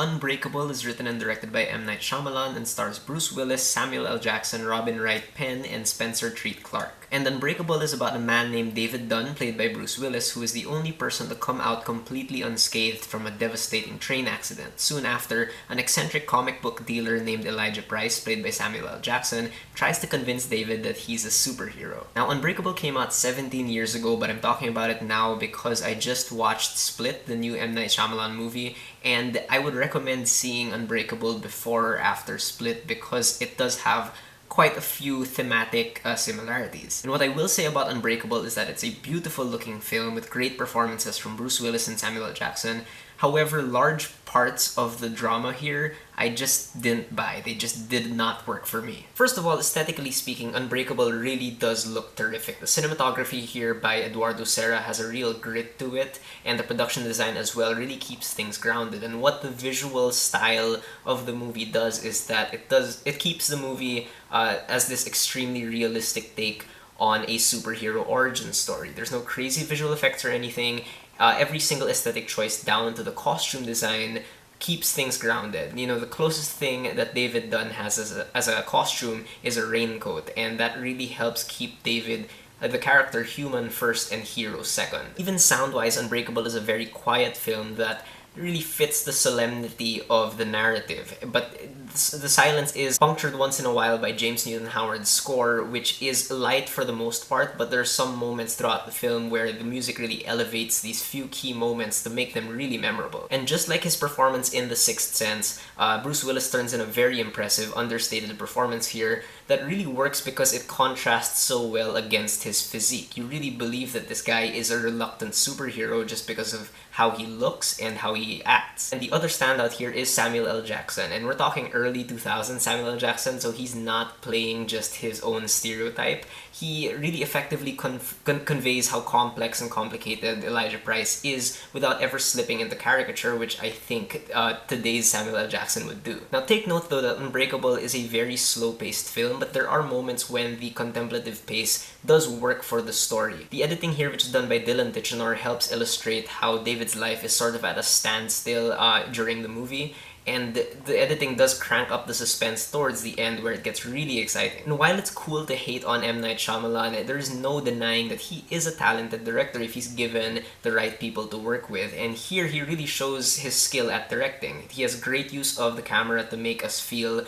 Unbreakable is written and directed by M. Night Shyamalan and stars Bruce Willis, Samuel L. Jackson, Robin Wright Penn, and Spencer Treat Clark. And Unbreakable is about a man named David Dunn, played by Bruce Willis, who is the only person to come out completely unscathed from a devastating train accident. Soon after, an eccentric comic book dealer named Elijah Price, played by Samuel L. Jackson, tries to convince David that he's a superhero. Now, Unbreakable came out 17 years ago, but I'm talking about it now because I just watched Split, the new M. Night Shyamalan movie, and I would recommend seeing Unbreakable before or after Split because it does have quite a few thematic similarities. And what I will say about Unbreakable is that it's a beautiful looking film with great performances from Bruce Willis and Samuel L. Jackson. However, large parts of the drama here I just didn't buy. They just did not work for me. First of all, aesthetically speaking, Unbreakable really does look terrific. The cinematography here by Eduardo Serra has a real grit to it, and the production design as well really keeps things grounded. And what the visual style of the movie does is that it keeps the movie as this extremely realistic take on a superhero origin story. There's no crazy visual effects or anything. Every single aesthetic choice down to the costume design keeps things grounded. You know, the closest thing that David Dunn has as a costume is a raincoat, and that really helps keep David, the character, human first and hero second. Even sound-wise, Unbreakable is a very quiet film that really fits the solemnity of the narrative, but the silence is punctured once in a while by James Newton Howard's score, which is light for the most part, but there are some moments throughout the film where the music really elevates these few key moments to make them really memorable. And just like his performance in The Sixth Sense, Bruce Willis turns in a very impressive, understated performance here that really works because it contrasts so well against his physique. You really believe that this guy is a reluctant superhero just because of how he looks and how he acts. And the other standout here is Samuel L. Jackson, and we're talking early 2000s Samuel L. Jackson, so he's not playing just his own stereotype. He really effectively conveys how complex and complicated Elijah Price is without ever slipping into caricature, which I think today's Samuel L. Jackson would do. Now take note though that Unbreakable is a very slow-paced film, but there are moments when the contemplative pace does work for the story. The editing here, which is done by Dylan Tichenor, helps illustrate how David's life is sort of at a standstill during the movie, and the editing does crank up the suspense towards the end where it gets really exciting. And while it's cool to hate on M. Night Shyamalan, there is no denying that he is a talented director if he's given the right people to work with, and here he really shows his skill at directing. He has great use of the camera to make us feel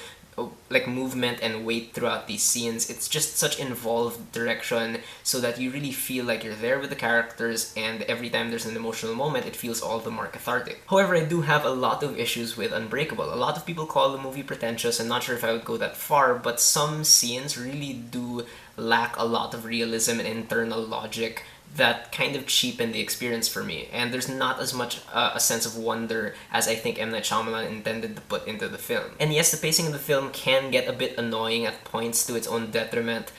like movement and weight throughout these scenes. It's just such involved direction so that you really feel like you're there with the characters, and every time there's an emotional moment it feels all the more cathartic. However, I do have a lot of issues with Unbreakable. A lot of people call the movie pretentious. I'm not sure if I would go that far, but some scenes really do lack a lot of realism and internal logic that kind of cheapen the experience for me, and there's not as much a sense of wonder as I think M. Night Shyamalan intended to put into the film. And yes, the pacing of the film can get a bit annoying at points to its own detriment.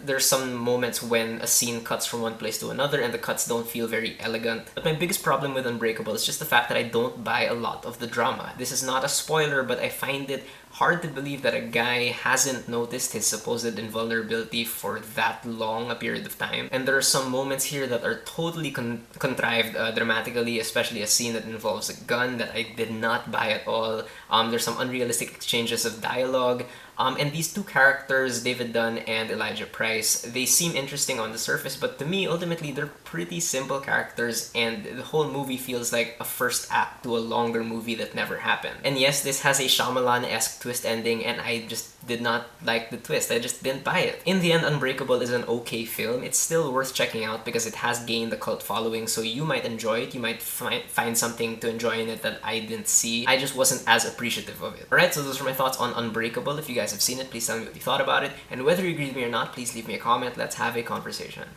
There's some moments when a scene cuts from one place to another and the cuts don't feel very elegant. But my biggest problem with Unbreakable is just the fact that I don't buy a lot of the drama. This is not a spoiler, but I find it hard to believe that a guy hasn't noticed his supposed invulnerability for that long a period of time. And there are some moments here that are totally contrived dramatically, especially a scene that involves a gun that I did not buy at all. There's some unrealistic exchanges of dialogue. And these two characters, David Dunn and Elijah Price, they seem interesting on the surface, but to me, ultimately, they're pretty simple characters, and the whole movie feels like a first act to a longer movie that never happened. And yes, this has a Shyamalan-esque twist ending, and I just did not like the twist. I just didn't buy it. In the end, Unbreakable is an okay film. It's still worth checking out because it has gained a cult following, so you might enjoy it. You might find something to enjoy in it that I didn't see. I just wasn't as appreciative of it. Alright, so those are my thoughts on Unbreakable. If you guys have seen it, please tell me what you thought about it, and whether you agree with me or not, please leave me a comment. Let's have a conversation.